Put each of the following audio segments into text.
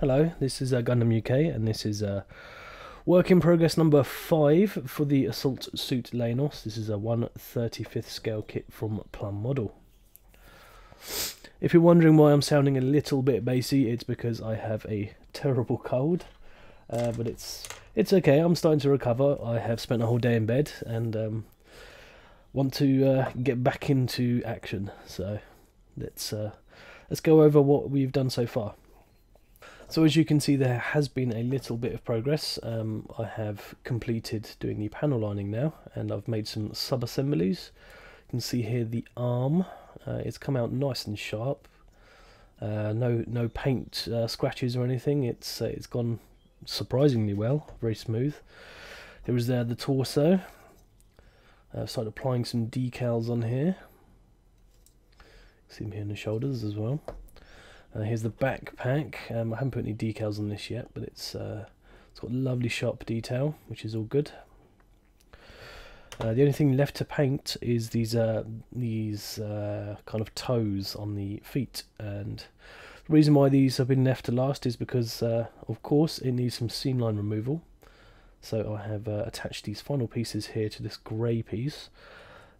Hello, this is Gundam UK, and this is work in progress number 5 for the Assault Suit Leynos. This is a 1/35th scale kit from Plum model. If you're wondering why I'm sounding a little bit bassy, it's because I have a terrible cold, but it's okay. I'm starting to recover. I have spent a whole day in bed and want to get back into action. So let's go over what we've done so far. So as you can see, there has been a little bit of progress. I have completed doing the panel lining now, and I've made some sub-assemblies. You can see here the arm. It's come out nice and sharp. No paint scratches or anything. It's gone surprisingly well, very smooth. Here is the torso. I've started applying some decals on here. See them here on the shoulders as well. Here's the backpack. I haven't put any decals on this yet, but it's got lovely sharp detail, which is all good. The only thing left to paint is these kind of toes on the feet, and the reason why these have been left to last is because, of course, it needs some seam line removal. So I have attached these final pieces here to this grey piece.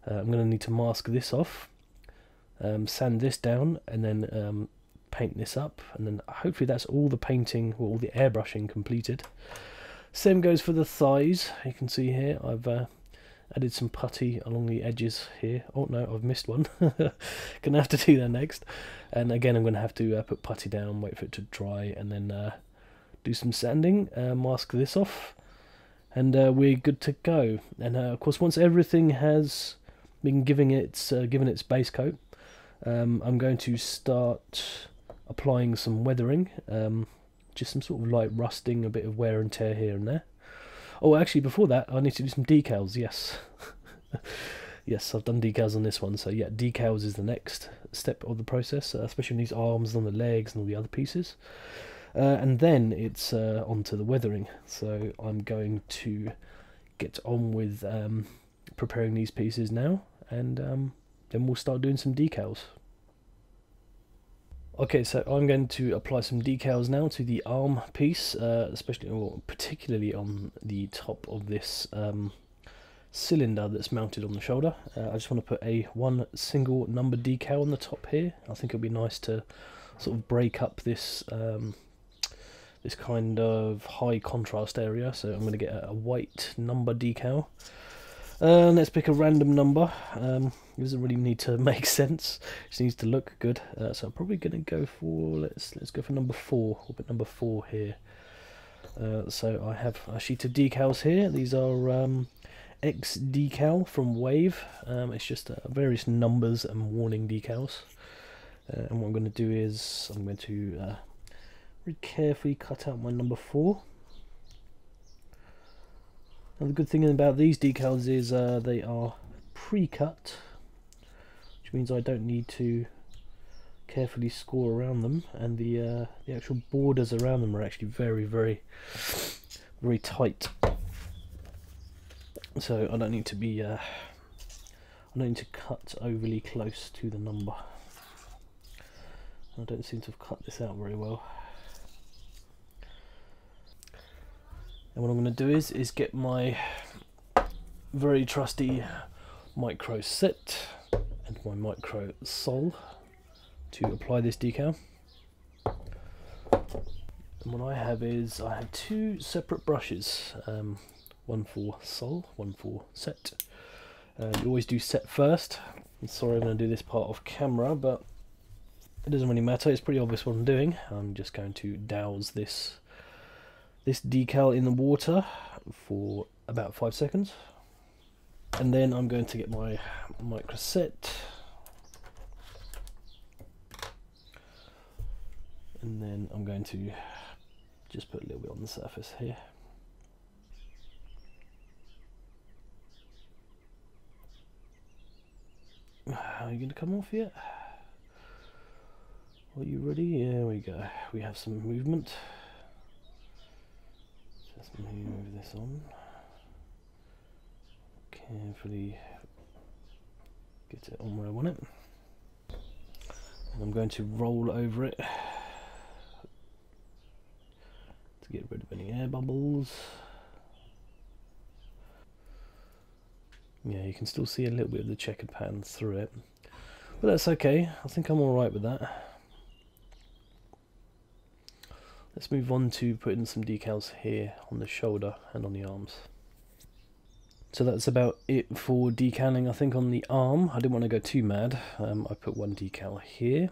I'm going to need to mask this off, sand this down, and then paint this up, and then hopefully that's all the painting or all the airbrushing completed. Same goes for the thighs. You can see here I've added some putty along the edges here. Oh no, I've missed one. Gonna have to do that next, and again I'm gonna have to put putty down, wait for it to dry, and then do some sanding, mask this off, and we're good to go. And of course, once everything has been given its base coat, I'm going to start applying some weathering, just some sort of light rusting, a bit of wear and tear here and there. Oh, actually, before that, I need to do some decals. Yes, yes, I've done decals on this one. So yeah, decals is the next step of the process, especially on these arms and the legs and all the other pieces. And then it's onto the weathering. So I'm going to get on with preparing these pieces now, and then we'll start doing some decals. Okay, so I'm going to apply some decals now to the arm piece, especially or particularly on the top of this cylinder that's mounted on the shoulder. I just want to put one single number decal on the top here. I think it'll be nice to sort of break up this this kind of high contrast area. So I'm going to get a white number decal. Let's pick a random number. It doesn't really need to make sense. It just needs to look good. So I'm probably going to go for let's go for number 4. We'll put number 4 here. So I have a sheet of decals here. These are X decal from Wave. It's just various numbers and warning decals. And what I'm going to do is I'm going to very carefully cut out my number 4. Now the good thing about these decals is they are pre-cut, which means I don't need to carefully score around them, and the actual borders around them are actually very tight. So I don't need to be I don't need to cut overly close to the number. I don't seem to have cut this out very well. And what I'm going to do is get my very trusty micro set and my micro sol to apply this decal. And what I have is I have 2 separate brushes, one for sol, one for set. You always do set first. I'm sorry I'm going to do this part off camera, but it doesn't really matter. It's pretty obvious what I'm doing. I'm just going to douse this decal in the water for about 5 seconds, and then I'm going to get my micro set, and then I'm going to just put a little bit on the surface here. Are you going to come off yet? Are you ready? Here we go. We have some movement. Just move this on. Carefully get it on where I want it. And I'm going to roll over it get rid of any air bubbles. Yeah, you can still see a little bit of the checkered pattern through it, but that's okay. I think I'm alright with that. Let's move on to putting some decals here on the shoulder and on the arms. So that's about it for decaling, I think, on the arm. I didn't want to go too mad. I put one decal here,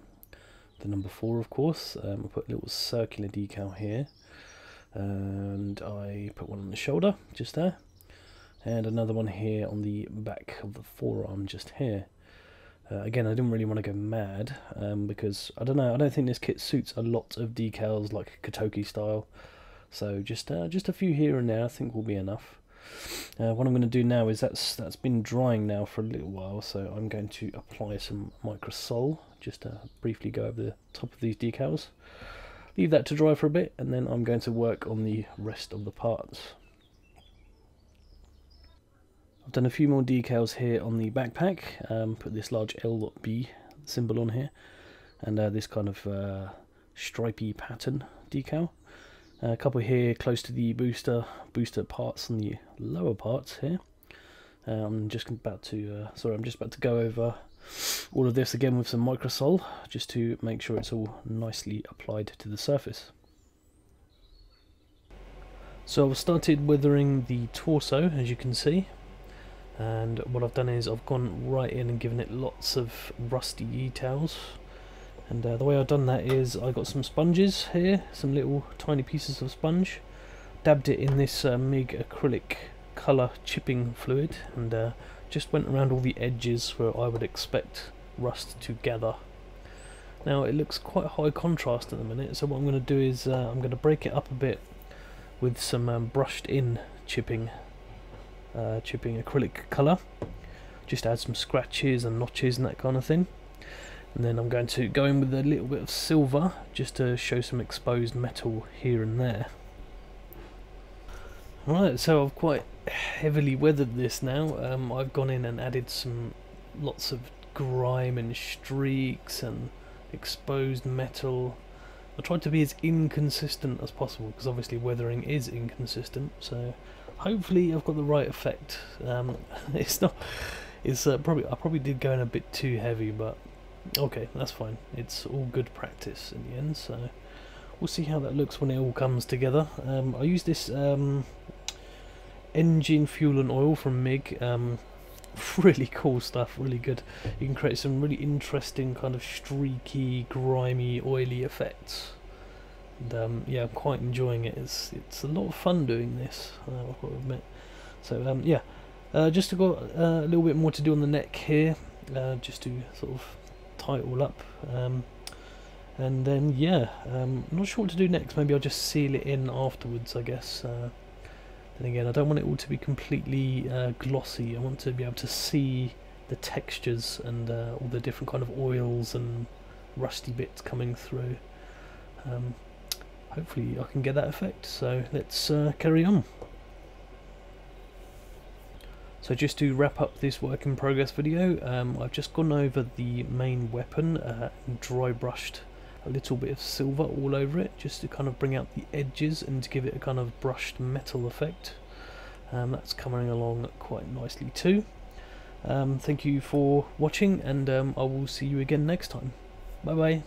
the number 4 of course. I put a little circular decal here, and I put one on the shoulder, just there, and another one here on the back of the forearm, just here. Again, I didn't really want to go mad, because, I don't know, I don't think this kit suits a lot of decals like Kotoki style, so just a few here and there I think will be enough. What I'm going to do now is that's been drying now for a little while, so I'm going to apply some microsol, just to briefly go over the top of these decals. Leave that to dry for a bit, and then I'm going to work on the rest of the parts. I've done a few more decals here on the backpack. Put this large LB symbol on here, and this kind of stripy pattern decal. A couple here close to the booster parts on the lower parts here. I'm just about to go over all of this again with some microsol, just to make sure it's all nicely applied to the surface. So I've started weathering the torso, as you can see, and what I've done is I've gone right in and given it lots of rusty details. And the way I've done that is I got some sponges here, some little tiny pieces of sponge, dabbed it in this MIG acrylic colour chipping fluid, and just went around all the edges where I would expect rust to gather. Now it looks quite high contrast at the minute, so what I'm going to do is I'm going to break it up a bit with some brushed in chipping acrylic colour, just add some scratches and notches and that kind of thing. And then I'm going to go in with a little bit of silver, just to show some exposed metal here and there. Right, so I've quite heavily weathered this now. I've gone in and added lots of grime and streaks and exposed metal. I tried to be as inconsistent as possible, because obviously weathering is inconsistent, so hopefully I've got the right effect. I probably did go in a bit too heavy, but okay, that's fine. It's all good practice in the end, so we'll see how that looks when it all comes together. I use this engine fuel and oil from MIG. Really cool stuff, really good. You can create some really interesting kind of streaky, grimy, oily effects. And yeah, I'm quite enjoying it. It's a lot of fun doing this, I've got to admit. So yeah, just got a little bit more to do on the neck here, just to sort of tie it all up, and then yeah, I'm not sure what to do next. Maybe I'll just seal it in afterwards, I guess. Then again, I don't want it all to be completely glossy. I want to be able to see the textures and all the different kind of oils and rusty bits coming through. Hopefully I can get that effect, so let's carry on. So just to wrap up this work in progress video, I've just gone over the main weapon and dry brushed a little bit of silver all over it, just to kind of bring out the edges and to give it a kind of brushed metal effect. That's coming along quite nicely too. Thank you for watching, and I will see you again next time. Bye bye.